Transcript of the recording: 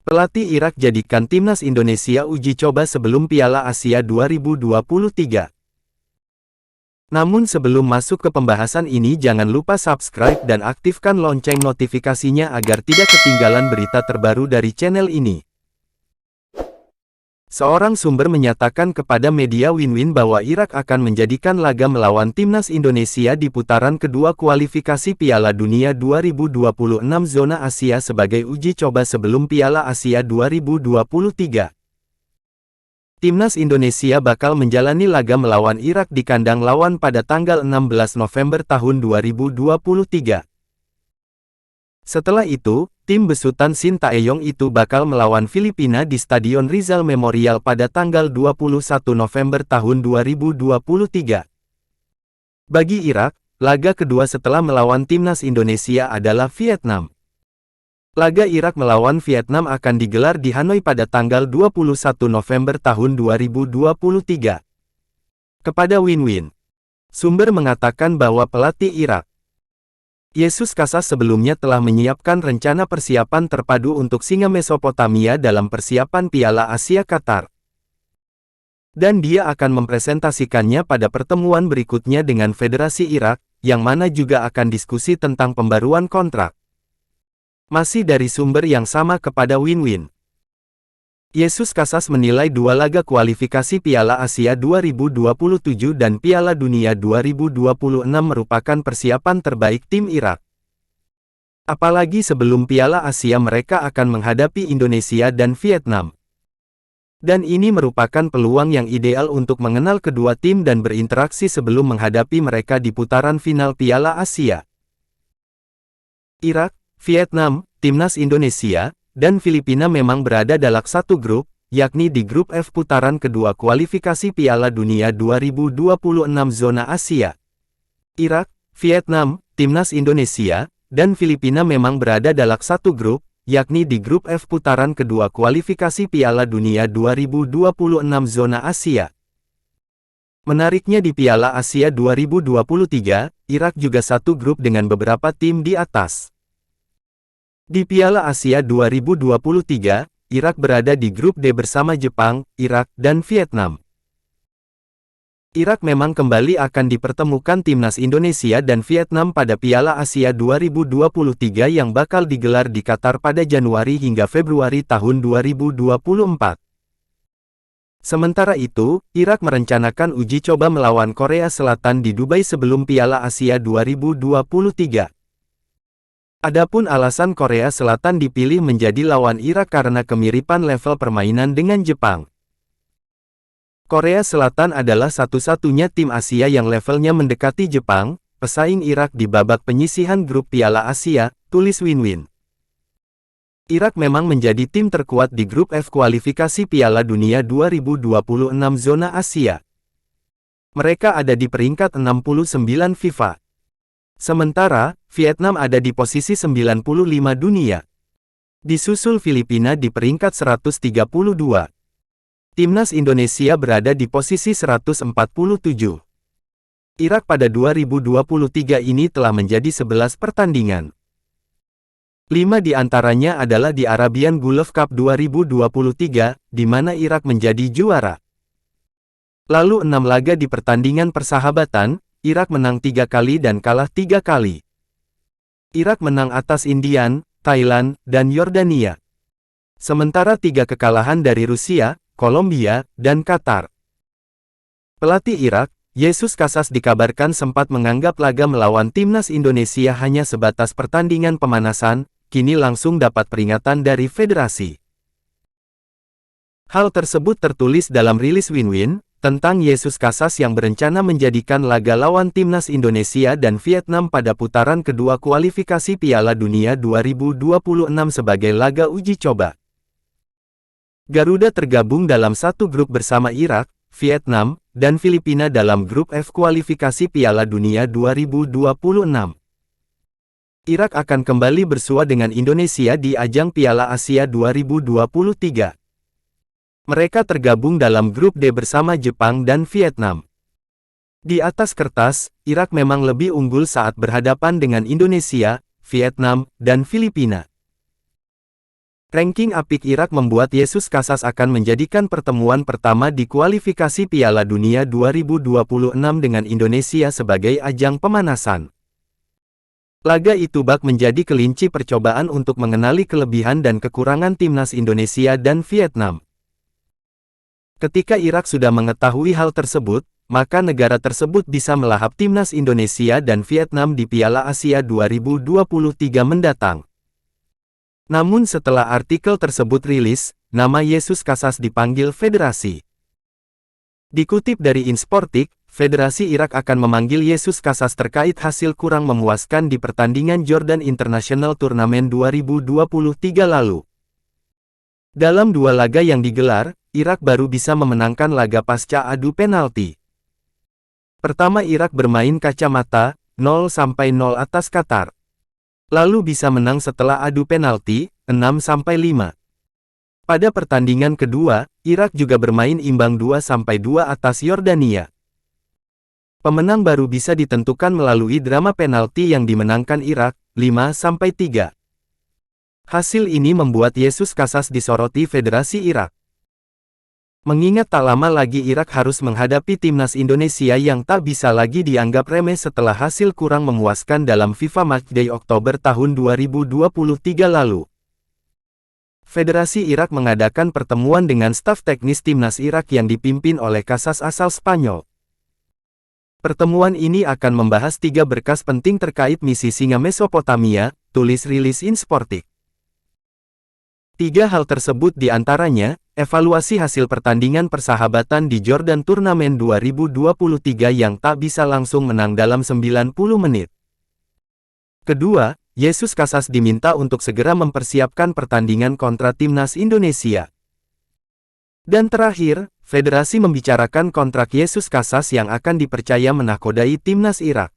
Pelatih Irak jadikan timnas Indonesia uji coba sebelum Piala Asia 2023. Namun sebelum masuk ke pembahasan ini jangan lupa subscribe dan aktifkan lonceng notifikasinya agar tidak ketinggalan berita terbaru dari channel ini. Seorang sumber menyatakan kepada media Win bahwa Irak akan menjadikan laga melawan timnas Indonesia di putaran kedua kualifikasi Piala Dunia 2026 zona Asia sebagai uji coba sebelum Piala Asia 2023. Timnas Indonesia bakal menjalani laga melawan Irak di kandang lawan pada tanggal 16 November tahun 2023. Setelah itu, tim besutan Shin Tae-yong itu bakal melawan Filipina di Stadion Rizal Memorial pada tanggal 21 November tahun 2023. Bagi Irak, laga kedua setelah melawan timnas Indonesia adalah Vietnam. Laga Irak melawan Vietnam akan digelar di Hanoi pada tanggal 21 November tahun 2023. Kepada Win, sumber mengatakan bahwa pelatih Irak, Jesus Casas sebelumnya telah menyiapkan rencana persiapan terpadu untuk Singa Mesopotamia dalam persiapan Piala Asia Qatar. Dan dia akan mempresentasikannya pada pertemuan berikutnya dengan Federasi Irak, yang mana juga akan diskusi tentang pembaruan kontrak. Masih dari sumber yang sama kepada Win. Jesus Casas menilai dua laga kualifikasi Piala Asia 2027 dan Piala Dunia 2026 merupakan persiapan terbaik tim Irak. Apalagi sebelum Piala Asia mereka akan menghadapi Indonesia dan Vietnam. Dan ini merupakan peluang yang ideal untuk mengenal kedua tim dan berinteraksi sebelum menghadapi mereka di putaran final Piala Asia. Irak, Vietnam, timnas Indonesia, dan Filipina memang berada dalam satu grup, yakni di grup F putaran kedua kualifikasi Piala Dunia 2026 zona Asia. Irak, Vietnam, timnas Indonesia, dan Filipina memang berada dalam satu grup, yakni di grup F putaran kedua kualifikasi Piala Dunia 2026 zona Asia. Menariknya di Piala Asia 2023, Irak juga satu grup dengan beberapa tim di atas. Di Piala Asia 2023, Irak berada di grup D bersama Jepang, Irak, dan Vietnam. Irak memang kembali akan dipertemukan timnas Indonesia dan Vietnam pada Piala Asia 2023 yang bakal digelar di Qatar pada Januari hingga Februari tahun 2024. Sementara itu, Irak merencanakan uji coba melawan Korea Selatan di Dubai sebelum Piala Asia 2023. Adapun alasan Korea Selatan dipilih menjadi lawan Irak karena kemiripan level permainan dengan Jepang. Korea Selatan adalah satu-satunya tim Asia yang levelnya mendekati Jepang, pesaing Irak di babak penyisihan grup Piala Asia, tulis Win. Irak memang menjadi tim terkuat di grup F kualifikasi Piala Dunia 2026 zona Asia. Mereka ada di peringkat 69 FIFA. Sementara, Vietnam ada di posisi 95 dunia. Disusul Filipina di peringkat 132. Timnas Indonesia berada di posisi 147. Irak pada 2023 ini telah menjadi 11 pertandingan. 5 di antaranya adalah di Arabian Gulf Cup 2023, di mana Irak menjadi juara. Lalu 6 laga di pertandingan persahabatan, Irak menang 3 kali dan kalah 3 kali. Irak menang atas Indian, Thailand, dan Yordania. Sementara 3 kekalahan dari Rusia, Kolombia, dan Qatar. Pelatih Irak, Jesus Casas dikabarkan sempat menganggap laga melawan timnas Indonesia hanya sebatas pertandingan pemanasan, kini langsung dapat peringatan dari federasi. Hal tersebut tertulis dalam rilis Win tentang Jesus Casas yang berencana menjadikan laga lawan timnas Indonesia dan Vietnam pada putaran kedua kualifikasi Piala Dunia 2026 sebagai laga uji coba. Garuda tergabung dalam satu grup bersama Irak, Vietnam, dan Filipina dalam grup F kualifikasi Piala Dunia 2026. Irak akan kembali bersua dengan Indonesia di ajang Piala Asia 2023. Mereka tergabung dalam grup D bersama Jepang dan Vietnam. Di atas kertas, Irak memang lebih unggul saat berhadapan dengan Indonesia, Vietnam, dan Filipina. Ranking apik Irak membuat Jesus Casas akan menjadikan pertemuan pertama di kualifikasi Piala Dunia 2026 dengan Indonesia sebagai ajang pemanasan. Laga itu bak menjadi kelinci percobaan untuk mengenali kelebihan dan kekurangan timnas Indonesia dan Vietnam. Ketika Irak sudah mengetahui hal tersebut, maka negara tersebut bisa melahap timnas Indonesia dan Vietnam di Piala Asia 2023 mendatang. Namun setelah artikel tersebut rilis, nama Jesus Casas dipanggil federasi. Dikutip dari Insportik, Federasi Irak akan memanggil Jesus Casas terkait hasil kurang memuaskan di pertandingan Jordan International Tournament 2023 lalu. Dalam dua laga yang digelar, Irak baru bisa memenangkan laga pasca adu penalti. Pertama Irak bermain kacamata, 0-0 atas Qatar. Lalu bisa menang setelah adu penalti, 6-5. Pada pertandingan kedua, Irak juga bermain imbang 2-2 atas Yordania. Pemenang baru bisa ditentukan melalui drama penalti yang dimenangkan Irak, 5-3. Hasil ini membuat Jesus Casas disoroti Federasi Irak. Mengingat tak lama lagi Irak harus menghadapi timnas Indonesia yang tak bisa lagi dianggap remeh setelah hasil kurang memuaskan dalam FIFA Matchday Oktober tahun 2023 lalu. Federasi Irak mengadakan pertemuan dengan staf teknis timnas Irak yang dipimpin oleh Casas asal Spanyol. Pertemuan ini akan membahas 3 berkas penting terkait misi Singa Mesopotamia, tulis rilis Insportik. 3 hal tersebut diantaranya, evaluasi hasil pertandingan persahabatan di Jordan Turnamen 2023 yang tak bisa langsung menang dalam 90 menit. Kedua, Jesus Casas diminta untuk segera mempersiapkan pertandingan kontra timnas Indonesia. Dan terakhir, Federasi membicarakan kontrak Jesus Casas yang akan dipercaya menakodai timnas Irak.